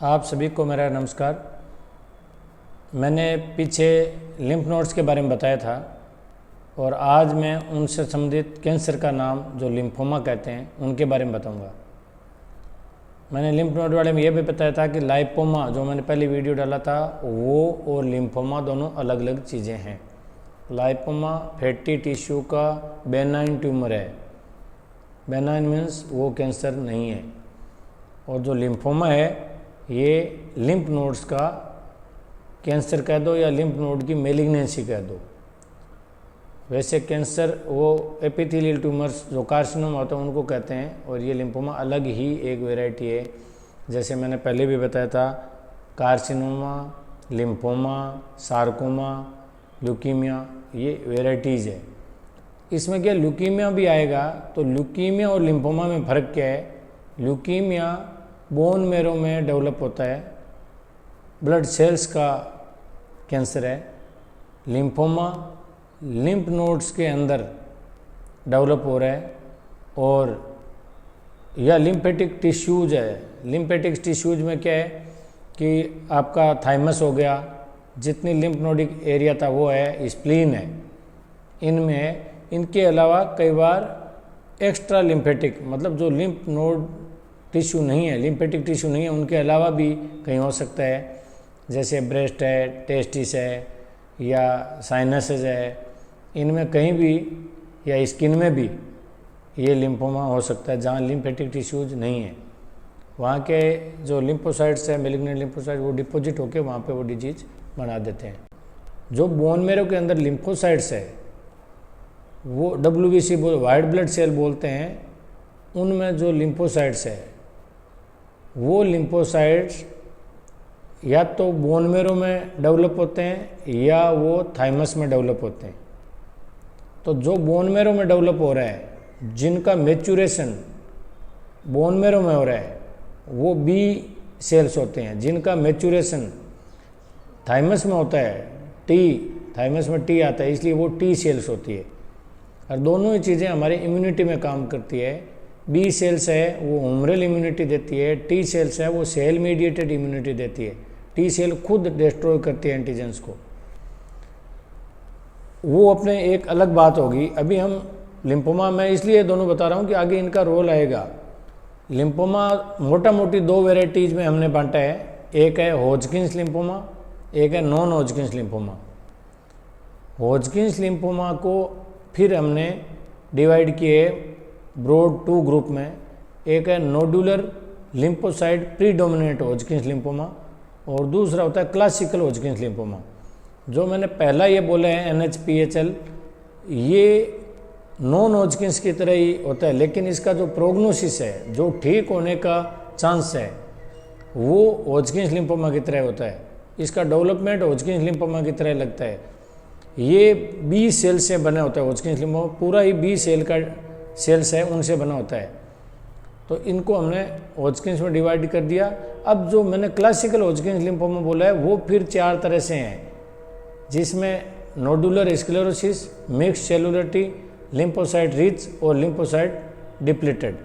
आप सभी को मेरा नमस्कार। मैंने पीछे लिम्फ नोड्स के बारे में बताया था और आज मैं उनसे संबंधित कैंसर का नाम जो लिम्फोमा कहते हैं उनके बारे में बताऊंगा। मैंने लिम्फ नोड वाले में यह भी बताया था कि लाइपोमा जो मैंने पहले वीडियो डाला था वो और लिम्फोमा दोनों अलग अलग चीज़ें हैं। लाइपोमा फैटी टिश्यू का बेनाइन ट्यूमर है। बेनाइन मीन्स वो कैंसर नहीं है। और जो लिम्फोमा है ये लिम्फ नोड्स का कैंसर कह दो या लिम्फ नोड की मेलिग्नेंसी कह दो। वैसे कैंसर वो एपिथेलियल ट्यूमर्स जो कार्सिनोमा होता है उनको कहते हैं और ये लिम्फोमा अलग ही एक वैरायटी है। जैसे मैंने पहले भी बताया था कार्सिनोमा, लिम्फोमा, सार्कोमा, ल्यूकीमिया, ये वैरायटीज़ है। इसमें क्या ल्यूकीमिया भी आएगा। तो ल्यूकीमिया और लिम्फोमा में फ़र्क क्या है? ल्यूकीमिया बोन मेरो में डेवलप होता है, ब्लड सेल्स का कैंसर है। लिम्फोमा लिम्फ नोड्स के अंदर डेवलप हो रहा है और या लिम्फेटिक टिश्यूज है। लिम्फेटिक टिश्यूज में क्या है कि आपका थाइमस हो गया, जितनी लिम्फ नोडिक एरिया था वो है, स्प्लीन है, इनमें है। इनके अलावा कई बार एक्स्ट्रा लिम्फेटिक मतलब जो लिम्फ नोड टिश्यू नहीं है, लिम्फेटिक टिश्यू नहीं है, उनके अलावा भी कहीं हो सकता है। जैसे ब्रेस्ट है, टेस्टिस है या साइनसेस है, इनमें कहीं भी या स्किन में भी ये लिम्फोमा हो सकता है जहाँ लिम्फेटिक टिश्यूज नहीं है। वहाँ के जो लिम्फोसाइट्स है, मेलिग्नेंट लिम्फोसाइट, वो डिपॉजिट होकर वहाँ पे वो डिजीज बना देते हैं। जो बोन मेरो के अंदर लिम्फोसाइट्स है वो WBC वाइट ब्लड सेल बोलते हैं। उनमें जो लिम्फोसाइट्स है वो लिम्फोसाइट्स या तो बोन मेरो में डेवलप होते हैं या वो थाइमस में डेवलप होते हैं। तो जो बोन मेरो में डेवलप हो रहा है, जिनका मैच्यूरेशन बोन मेरो में हो रहा है, वो B सेल्स होते हैं। जिनका मैच्यूरेशन थाइमस में होता है, थाइमस में T आता है, इसलिए वो T सेल्स होती है। और दोनों ही चीज़ें हमारी इम्यूनिटी में काम करती है। B सेल्स है वो ह्यूमरल इम्यूनिटी देती है, T सेल्स है वो सेल मीडिएटेड इम्यूनिटी देती है। T सेल खुद डिस्ट्रॉय करती है एंटीजेंस को। वो अपने एक अलग बात होगी। अभी हम लिम्फोमा में इसलिए दोनों बता रहा हूँ कि आगे इनका रोल आएगा। लिम्फोमा मोटा मोटी दो वेराइटीज़ में हमने बांटा है। एक है हॉजकिंस लिम्फोमा, एक है नॉन हॉजकिंस लिम्फोमा। हॉजकिंस लिम्फोमा को फिर हमने डिवाइड किए ब्रॉड 2 ग्रुप में। एक है नोडुलर लिम्फोसाइट प्रीडोमिनेंट हॉजकिंस लिम्फोमा और दूसरा होता है क्लासिकल हॉजकिंस लिम्फोमा। जो मैंने पहला ये बोला है NHPHL, ये नॉन हॉजकिंस की तरह ही होता है, लेकिन इसका जो प्रोग्नोसिस है, जो ठीक होने का चांस है, वो हॉजकिंस लिम्फोमा की तरह होता है। इसका डेवलपमेंट हॉजकिंस लिम्फोमा की तरह लगता है। ये B सेल से बना होता है। हॉजकिंस लिम्फोमा पूरा ही B सेल का सेल्स है, उनसे बना होता है। तो इनको हमने हॉजकिंस में डिवाइड कर दिया। अब जो मैंने क्लासिकल हॉजकिंस लिम्फोमा बोला है वो फिर 4 तरह से हैं, जिसमें nodular sclerosis, mix cellularity, lymphocyte rich और लिम्फोसाइट डिप्लीटेड।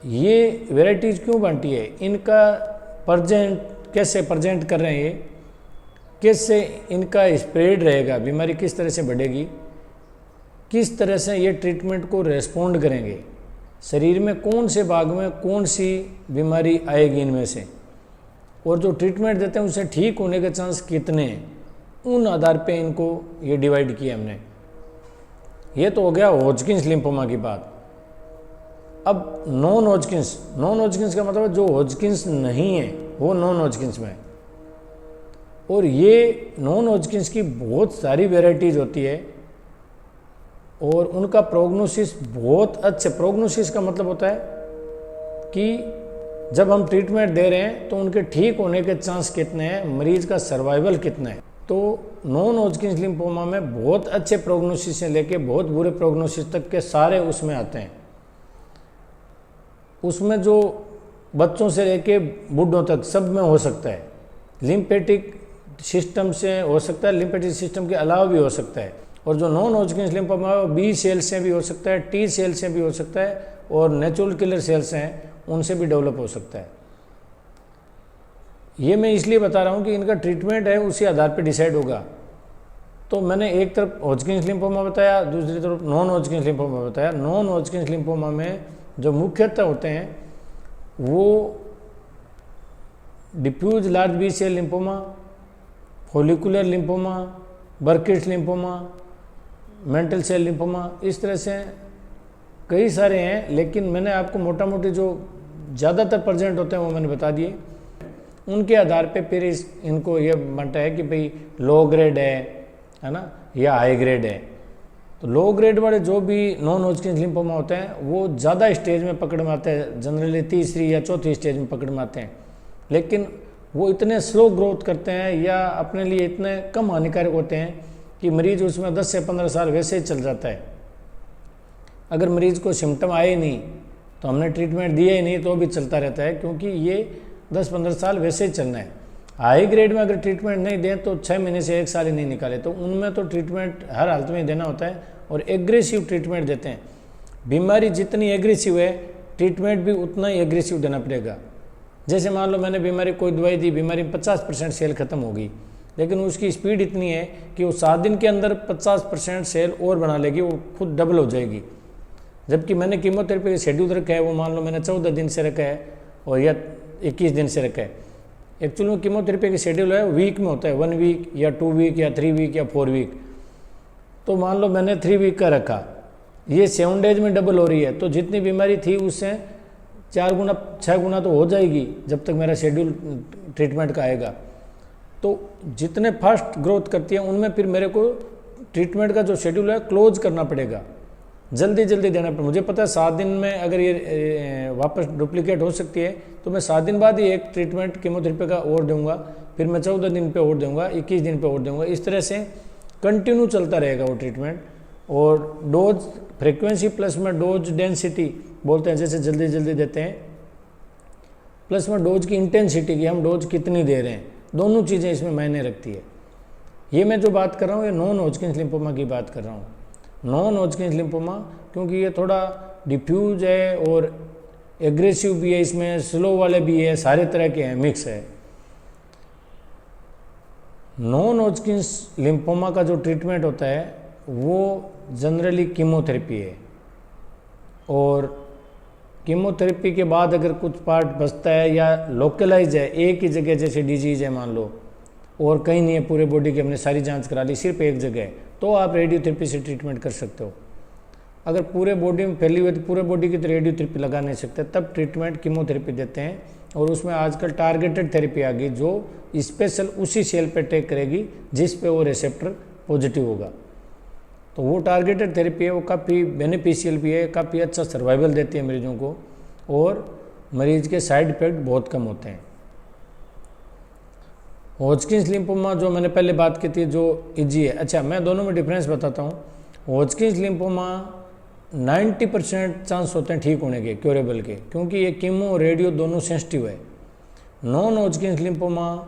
ये वेराइटीज़ क्यों बांटी है, इनका कैसे प्रेजेंट कर रहे हैं, ये कैसे इनका स्प्रेड रहेगा, बीमारी किस तरह से बढ़ेगी, किस तरह से ये ट्रीटमेंट को रेस्पॉन्ड करेंगे, शरीर में कौन से भाग में कौन सी बीमारी आएगी इनमें से, और जो ट्रीटमेंट देते हैं उसे ठीक होने के चांस कितने हैं, उन आधार पे इनको ये डिवाइड किया हमने। ये तो हो गया हॉजकिंस लिम्फोमा की बात। अब नॉन हॉजकिंस का मतलब जो हॉजकिंस नहीं है वो नॉन हॉजकिंस में। और ये नॉन हॉजकिंस की बहुत सारी वेराइटीज़ होती है और उनका प्रोग्नोसिस बहुत अच्छे। प्रोग्नोसिस का मतलब होता है कि जब हम ट्रीटमेंट दे रहे हैं तो उनके ठीक होने के चांस कितने हैं, मरीज का सर्वाइवल कितना है। तो नॉन हॉजकिंस लिम्फोमा में बहुत अच्छे प्रोग्नोसिस से लेके बहुत बुरे प्रोग्नोसिस तक के सारे उसमें आते हैं। उसमें जो बच्चों से लेके बूढ़ों तक सब में हो सकता है। लिम्फेटिक सिस्टम से हो सकता है, लिम्फेटिक सिस्टम के अलावा भी हो सकता है। और जो नॉन हॉजकिंस लिम्फोमा है वो B सेल से भी हो सकता है, T सेल से भी हो सकता है और नेचुरल किलर सेल्स हैं उनसे भी डेवलप हो सकता है। ये मैं इसलिए बता रहा हूँ कि इनका ट्रीटमेंट है उसी आधार पर डिसाइड होगा। तो मैंने एक तरफ हॉजकिंस लिम्फोमा बताया, दूसरी तरफ नॉन हॉजकिंस लिम्फोमा बताया। नॉन हॉजकिंस लिम्फोमा में जो मुख्यतः होते हैं वो diffuse large B cell lymphoma, follicular lymphoma, Burkitt's lymphoma, mantle cell lymphoma, इस तरह से कई सारे हैं। लेकिन मैंने आपको मोटा मोटी जो ज़्यादातर प्रेजेंट होते हैं वो मैंने बता दिए। उनके आधार पे फिर इनको ये बांटा है कि भाई लो ग्रेड है ना, या हाई ग्रेड है। तो लो ग्रेड वाले जो भी नॉन हॉजकिंस लिम्फोमा होते हैं वो ज़्यादा स्टेज में पकड़ में आते हैं, जनरली तीसरी या चौथी स्टेज में पकड़ में आते हैं। लेकिन वो इतने स्लो ग्रोथ करते हैं या अपने लिए इतने कम हानिकारक होते हैं कि मरीज उसमें 10 से 15 साल वैसे ही चल जाता है। अगर मरीज को सिम्टम आए ही नहीं तो हमने ट्रीटमेंट दिया ही नहीं तो भी चलता रहता है, क्योंकि ये 10-15 साल वैसे ही चलना है। हाई ग्रेड में अगर ट्रीटमेंट नहीं दें तो 6 महीने से 1 साल ही नहीं निकाले, तो उनमें तो ट्रीटमेंट हर हालत में देना होता है और एग्रेसिव ट्रीटमेंट देते हैं। बीमारी जितनी एग्रेसिव है ट्रीटमेंट भी उतना ही एग्रेसिव देना पड़ेगा। जैसे मान लो मैंने बीमारी कोई दवाई दी, बीमारी में 50% सेल खत्म होगी, लेकिन उसकी स्पीड इतनी है कि वो 7 दिन के अंदर 50% सेल और बना लेगी, वो खुद डबल हो जाएगी। जबकि मैंने कीमोथेरेपी का शेड्यूल रखा है वो मान लो मैंने 14 दिन से रखा है और या 21 दिन से रखा है। एक्चुअली में कीमोथेरेपी का शेड्यूल है वीक में होता है, 1 वीक या 2 वीक या 3 वीक या 4 वीक। तो मान लो मैंने 3 वीक का रखा, ये 7 डेज में डबल हो रही है, तो जितनी बीमारी थी उससे 4 गुना 6 गुना तो हो जाएगी जब तक मेरा शेड्यूल ट्रीटमेंट का आएगा। तो जितने फास्ट ग्रोथ करती है उनमें फिर मेरे को ट्रीटमेंट का जो शेड्यूल है क्लोज करना पड़ेगा, जल्दी जल्दी देना पड़ेगा। मुझे पता है 7 दिन में अगर ये वापस डुप्लीकेट हो सकती है तो मैं 7 दिन बाद ही एक ट्रीटमेंट कीमोथेरेपी का और दूंगा, फिर मैं 14 दिन पे और दूंगा, 21 दिन पे और दूंगा। इस तरह से कंटिन्यू चलता रहेगा वो ट्रीटमेंट। और डोज फ्रिक्वेंसी प्लस में डोज डेंसिटी बोलते हैं, जैसे जल्दी जल्दी देते हैं, प्लस में डोज की इंटेंसिटी की हम डोज कितनी दे रहे हैं, दोनों चीज़ें इसमें मायने रखती है। ये मैं जो बात कर रहा हूँ ये नॉन हॉजकिंस लिम्फोमा की बात कर रहा हूँ। नॉन हॉजकिंस लिम्फोमा क्योंकि ये थोड़ा डिफ्यूज है और एग्रेसिव भी है, इसमें स्लो वाले भी है, सारे तरह के हैं, मिक्स है। नॉन हॉजकिंस लिम्फोमा का जो ट्रीटमेंट होता है वो जनरली कीमोथेरेपी है, और कीमोथेरेपी के बाद अगर कुछ पार्ट बचता है या लोकलाइज है, एक ही जगह जैसे डिजीज है मान लो और कहीं नहीं है पूरे बॉडी की, हमने सारी जांच करा ली, सिर्फ एक जगह है, तो आप रेडियोथेरेपी से ट्रीटमेंट कर सकते हो। अगर पूरे बॉडी में फैली हुई तो पूरे बॉडी की तो रेडियोथेरेपी लगा नहीं सकते, तब ट्रीटमेंट कीमोथेरेपी देते हैं। और उसमें आजकल टारगेटेड थेरेपी आ गई जो स्पेशल उसी सेल पे अटैक करेगी जिस पे वो रिसेप्टर पॉजिटिव होगा। तो वो टारगेटेड थेरेपी है, वो काफ़ी बेनिफिशियल भी है, काफ़ी अच्छा सर्वाइवल देती है मरीजों को, और मरीज के साइड इफ़ेक्ट बहुत कम होते हैं। हॉजकिंस लिम्फोमा जो मैंने पहले बात की थी जो इजी है, अच्छा मैं दोनों में डिफरेंस बताता हूँ। हॉजकिंस लिम्फोमा 90% चांस होते हैं ठीक होने के, क्योरेबल के, क्योंकि ये कीमो और रेडियो दोनों सेंसिटिव है। नॉन हॉजकिंस लिम्फोमा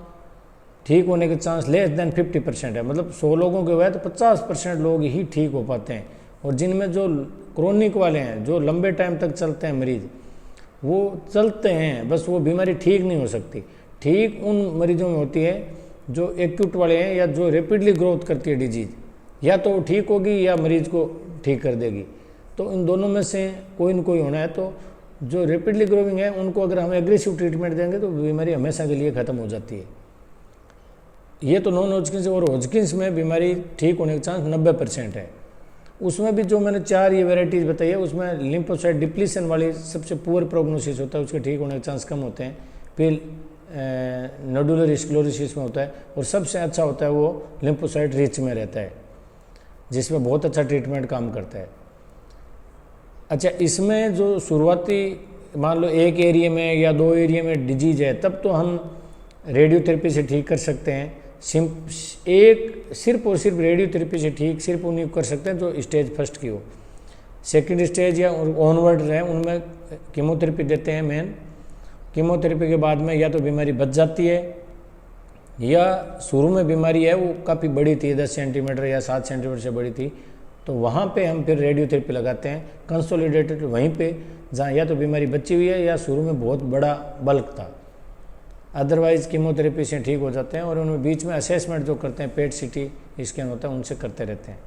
ठीक होने के चांस लेस देन 50% है, मतलब 100 लोगों के हुआ है तो 50% लोग ही ठीक हो पाते हैं। और जिनमें जो क्रोनिक वाले हैं, जो लंबे टाइम तक चलते हैं मरीज, वो चलते हैं, बस वो बीमारी ठीक नहीं हो सकती। ठीक उन मरीजों में होती है जो एक्यूट वाले हैं या जो रैपिडली ग्रोथ करती है डिजीज, या तो वो ठीक होगी या मरीज को ठीक कर देगी। तो इन दोनों में से कोई न कोई होना है। तो जो रैपिडली ग्रोइंग है उनको अगर हम एग्रेसिव ट्रीटमेंट देंगे तो बीमारी हमेशा के लिए ख़त्म हो जाती है। ये तो नॉन हॉजकिंस, और हॉजकिंस में बीमारी ठीक होने का चांस 90% है। उसमें भी जो मैंने 4 ये वेराइटीज़ बताई है उसमें लिम्फोसाइट डिप्लीशन वाली सबसे पुअर प्रोग्नोसिस होता है, उसके ठीक होने के चांस कम होते हैं। फिर नोडुलर स्क्लेरोसिस में होता है, और सबसे अच्छा होता है वो लिम्फोसाइट रिच में रहता है, जिसमें बहुत अच्छा ट्रीटमेंट काम करता है। अच्छा, इसमें जो शुरुआती मान लो एक एरिया में या 2 एरिया में डिजीज है, तब तो हम रेडियोथेरेपी से ठीक कर सकते हैं। सिर्फ और सिर्फ रेडियोथेरेपी से ठीक सिर्फ उन्हीं को कर सकते हैं जो स्टेज फर्स्ट की हो। सेकंड स्टेज या ऑनवर्ड रहे उनमें कीमोथेरेपी देते हैं मेन। कीमोथेरेपी के बाद में या तो बीमारी बच जाती है, या शुरू में बीमारी है वो काफ़ी बड़ी थी, 10 सेंटीमीटर या 7 सेंटीमीटर से बड़ी थी, तो वहाँ पे हम फिर रेडियोथेरेपी लगाते हैं कंसोलिडेटेड वहीं पे जहाँ या तो बीमारी बची हुई है या शुरू में बहुत बड़ा बल्क था। अदरवाइज़ कीमोथेरेपी से ठीक हो जाते हैं। और उनमें बीच में असेसमेंट जो करते हैं, पेट सीटी स्कैन होता है, उनसे करते रहते हैं।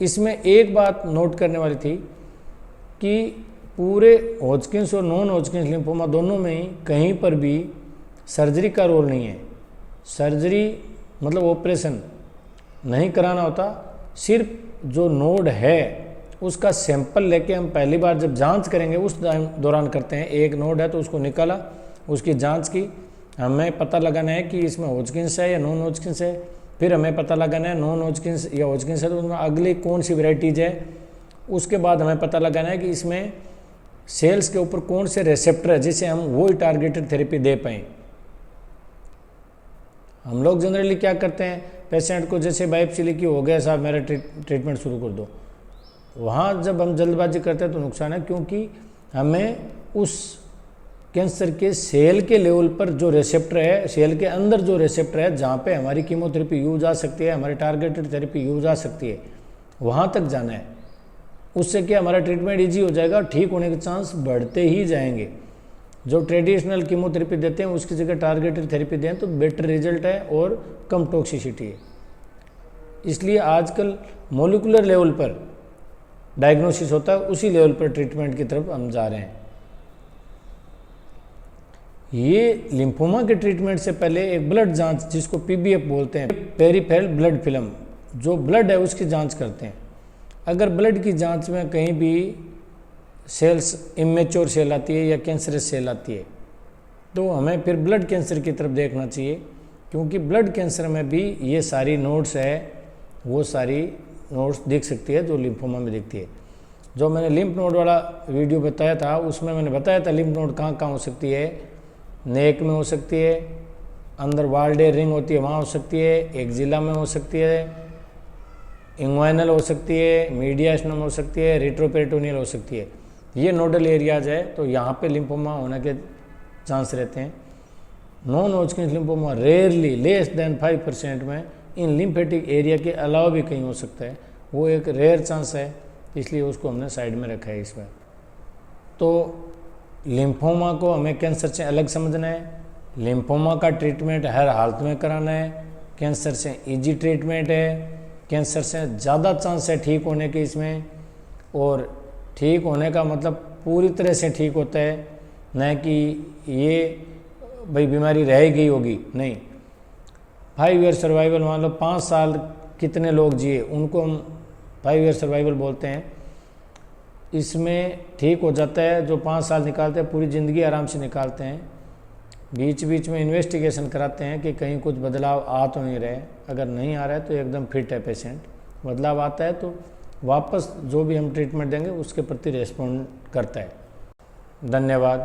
इसमें एक बात नोट करने वाली थी कि पूरे हॉजकिंस और नॉन हॉजकिंस लिम्फोमा दोनों में ही कहीं पर भी सर्जरी का रोल नहीं है। सर्जरी मतलब ऑपरेशन नहीं कराना होता, सिर्फ जो नोड है उसका सैंपल लेके हम पहली बार जब जांच करेंगे उस दौरान करते हैं। एक नोड है तो उसको निकाला, उसकी जांच की, हमें पता लगाना है कि इसमें हॉजकिंस है या नॉन हॉजकिंस है। फिर हमें पता लगाना है नॉन हॉजकिंस या हॉजकिंस है तो उसमें अगली कौन सी वेराइटीज़ है। उसके बाद हमें पता लगाना है कि इसमें सेल्स के ऊपर कौन से रिसेप्टर है जिसे हम वो टारगेटेड थेरेपी दे पाएँ। हम लोग जनरली क्या करते हैं, पेशेंट को जैसे बायोप्सी लिखी हो गया साहब मेरा ट्रीटमेंट शुरू कर दो, वहाँ जब हम जल्दबाजी करते हैं तो नुकसान है, क्योंकि हमें उस कैंसर के सेल के लेवल पर जो रिसेप्टर है, सेल के अंदर जो रिसेप्टर है जहाँ पे हमारी कीमोथेरेपी यूज आ सकती है, हमारी टारगेटेड थेरेपी यूज आ सकती है, वहाँ तक जाना है। उससे क्या हमारा ट्रीटमेंट ईजी हो जाएगा और ठीक होने के चांस बढ़ते ही जाएंगे। जो ट्रेडिशनल कीमोथेरेपी देते हैं उसकी जगह टारगेटेड थेरेपी दें तो बेटर रिजल्ट है और कम टॉक्सिसिटी है। इसलिए आजकल मॉलिक्यूलर लेवल पर डायग्नोसिस होता है, उसी लेवल पर ट्रीटमेंट की तरफ हम जा रहे हैं। ये लिम्फोमा के ट्रीटमेंट से पहले एक ब्लड जांच जिसको पीबीएफ बोलते हैं, पेरिफेरल ब्लड फिल्म, जो ब्लड है उसकी जांच करते हैं। अगर ब्लड की जांच में कहीं भी सेल्स इमेच्योर सेल आती है या कैंसरस सेल आती है तो हमें फिर ब्लड कैंसर की तरफ देखना चाहिए, क्योंकि ब्लड कैंसर में भी ये सारी नोड्स है, वो सारी नोड्स दिख सकती है जो लिम्फोमा में दिखती है। जो मैंने लिम्फ नोड वाला वीडियो बताया था उसमें मैंने बताया था लिम्फ नोड कहाँ कहाँ हो सकती है। नेक में हो सकती है, अंदर वाल्डे रिंग होती है वहाँ हो सकती है, एक्जिला में हो सकती है, इंग्वाइनल हो सकती है, मीडियास्टम हो सकती है, रेट्रोपेरिटोनियल हो सकती है। ये नोडल एरियाज है तो यहाँ पे लिम्फोमा होने के चांस रहते हैं। Non Hodgkin's lymphoma rarely less than 5% में इन लिम्फेटिक एरिया के अलावा भी कहीं हो सकता है, वो एक रेयर चांस है, इसलिए उसको हमने साइड में रखा है इसमें। तो लिम्फोमा को हमें कैंसर से अलग समझना है। लिम्फोमा का ट्रीटमेंट हर हालत में कराना है। कैंसर से इजी ट्रीटमेंट है, कैंसर से ज़्यादा चांस है ठीक होने के इसमें, और ठीक होने का मतलब पूरी तरह से ठीक होता है, न कि ये भाई बीमारी रह गई होगी, नहीं। 5 ईयर सर्वाइवल, मान लो 5 साल कितने लोग जिए उनको हम 5 ईयर सर्वाइवल बोलते हैं। इसमें ठीक हो जाता है, जो 5 साल निकालते हैं पूरी ज़िंदगी आराम से निकालते हैं। बीच बीच में इन्वेस्टिगेशन कराते हैं कि कहीं कुछ बदलाव आ तो नहीं रहे, अगर नहीं आ रहा है तो एकदम फिट है पेशेंट, बदलाव आता है तो वापस जो भी हम ट्रीटमेंट देंगे उसके प्रति रेस्पॉन्ड करता है। धन्यवाद।